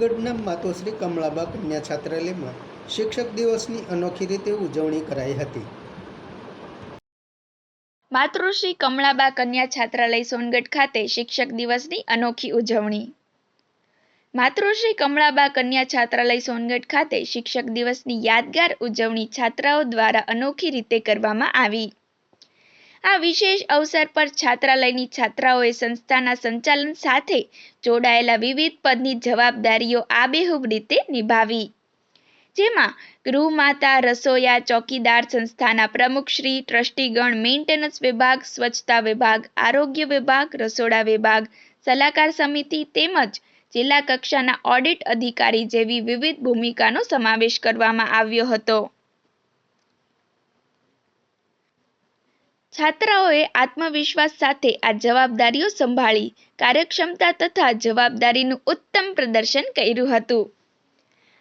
સોનગઢના માતોશ્રી કમળાબા કન્યા છાત્રાલયમાં શિક્ષક દિવસની અનોખી રીતે ઉજવણી કરાઈ હતી। માતૃશ્રી કમળાબા કન્યા છાત્રાલય સોનગઢ ખાતે શિક્ષક દિવસની અનોખી ઉજવણી। માતૃશ્રી કમળાબા કન્યા છાત્રાલય સોનગઢ ખાતે શિક્ષક દિવસની યાદગાર ઉજવણી છાત્રાઓ દ્વારા અનોખી રીતે કરવામાં આવી। આ વિશેષ અવસર પર છાત્રાલયની છાત્રાઓએ સંસ્થાના સંચાલન સાથે જોડાયેલા વિવિધ પદની જવાબદારીઓ આબેહૂબ રીતે નિભાવી, જેમાં ગૃહમાતા, રસોઈયા, ચોકીદાર, સંસ્થાના પ્રમુખશ્રી, ટ્રસ્ટીગણ, મેન્ટેનન્સ વિભાગ, સ્વચ્છતા વિભાગ, આરોગ્ય વિભાગ, રસોડા વિભાગ, સલાહકાર સમિતિ તેમજ જિલ્લા કક્ષાના ઓડિટ અધિકારી જેવી વિવિધ ભૂમિકાનો સમાવેશ કરવામાં આવ્યો હતો। છાત્રાઓએ આત્મવિશ્વાસ સાથે આ જવાબદારીઓ સંભાળી કાર્યક્ષમતા તથા જવાબદારીનું ઉત્તમ પ્રદર્શન કર્યું હતું।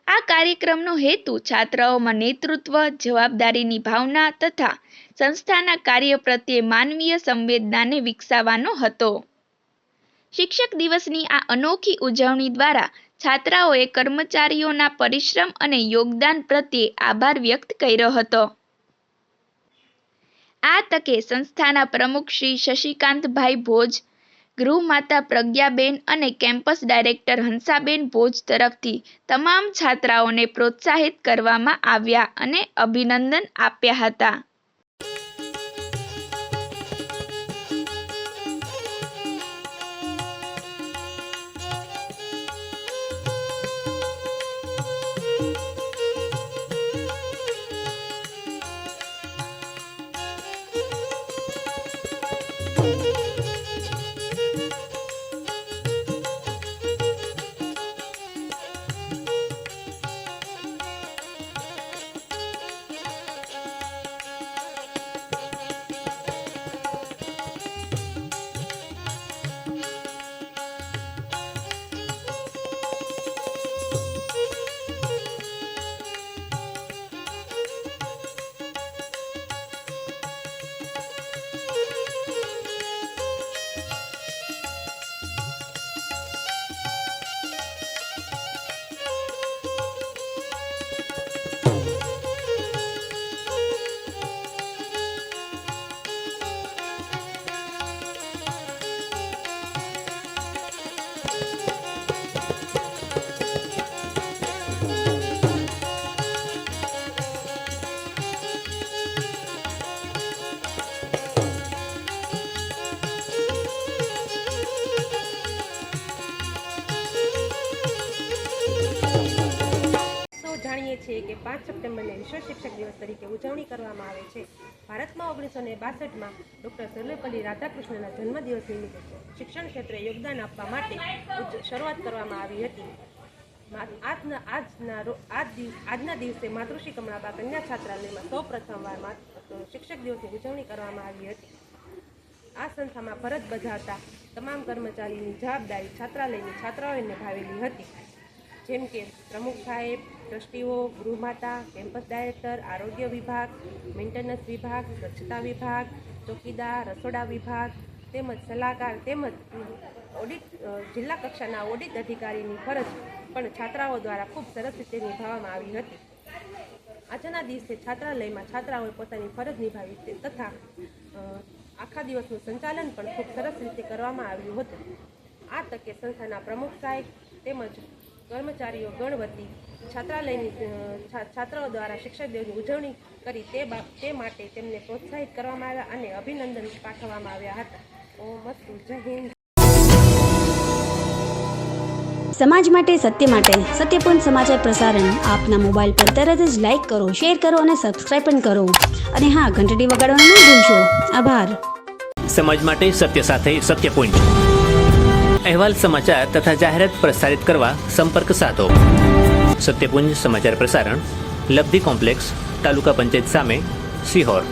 આ કાર્યક્રમનો હેતુ છાત્રાઓમાં નેતૃત્વ, જવાબદારીની ભાવના તથા સંસ્થાના કાર્ય પ્રત્યે માનવીય સંવેદનાને વિકસાવવાનો હતો। શિક્ષક દિવસની આ અનોખી ઉજવણી દ્વારા છાત્રાઓએ કર્મચારીઓના પરિશ્રમ અને યોગદાન પ્રત્યે આભાર વ્યક્ત કર્યો હતો। આ તકે સંસ્થાના પ્રમુખ શ્રી શશિકાંતભાઈ ભોજ, ગૃહમાતા પ્રજ્ઞાબેન અને કેમ્પસ ડાયરેક્ટર હંસાબેન ભોજ તરફથી તમામ છાત્રાઓને પ્રોત્સાહિત કરવામાં આવ્યા અને અભિનંદન આપ્યા હતા। જાણીએ છીએ કે 5 સપ્ટેમ્બરને વિશ્વ શિક્ષક દિવસ તરીકે ઉજવણી કરવામાં આવે છે। ભારતમાં 1962માં ડૉક્ટર સર્વપલ્લી રાધાકૃષ્ણના જન્મદિવસ નિમિત્તે શિક્ષણ ક્ષેત્રે યોગદાન આપવા માટે શરૂઆત કરવામાં આવી હતી। આજના દિવસે માતૃશ્રી કમળાબા કન્યા છાત્રાલયમાં સૌ પ્રથમવાર શિક્ષક દિવસની ઉજવણી કરવામાં આવી હતી। આ સંસ્થામાં ફરજ બજાવતા તમામ કર્મચારીની જવાબદારી છાત્રાલયની છાત્રાઓએ નિભાવેલી હતી, જેમ કે પ્રમુખ સાહેબ, ટ્રસ્ટીઓ, ગૃહમાતા, કેમ્પસ ડાયરેક્ટર, આરોગ્ય વિભાગ, મેન્ટેનન્સ વિભાગ, સ્વચ્છતા વિભાગ, ચોકીદાર, રસોડા વિભાગ તેમજ સલાહકાર તેમજ ઓડિટ જિલ્લા કક્ષાના ઓડિટ અધિકારીની ફરજ પણ છાત્રાઓ દ્વારા ખૂબ સરસ રીતે નિભાવવામાં આવી હતી। આજના દિવસે છાત્રાલયમાં છાત્રાઓએ પોતાની ફરજ નિભાવી છે તથા આખા દિવસનું સંચાલન પણ ખૂબ સરસ રીતે કરવામાં આવ્યું હતું। આ તકે સંસ્થાના પ્રમુખ સાહેબ તેમજ કર્મચારીઓ ગણ વતી છાત્રાલયની છાત્રાઓ દ્વારા શિક્ષક દિવસની ઉજવણી કરી તે માટે તેમને પ્રોત્સાહિત કરવામાં આવ્યા અને અભિનંદન પાઠવવામાં આવ્યા હતા। ઓમ અસ્તુ, જય હિન્દ। સમાજ માટે, સત્યપૂર્ણ સમાચાર પ્રસારણ આપના મોબાઈલ પર તરત જ લાઈક કરો, શેર કરો અને સબસ્ક્રાઇબ પણ કરો અને હા, ઘંટડી વગાડવાનું ન ભૂલશો। આભાર। સમાજ માટે સત્ય સાથે સત્યપૂર્ણ અહેવાલ, સમાચાર તથા જાહેરાત પ્રસારિત કરવા સંપર્ક સાધો। સત્યપુંજ સમાચાર પ્રસારણ, લબ્ધિ કોમ્પ્લેક્સ, તાલુકા પંચાયત સામે, સિહોર।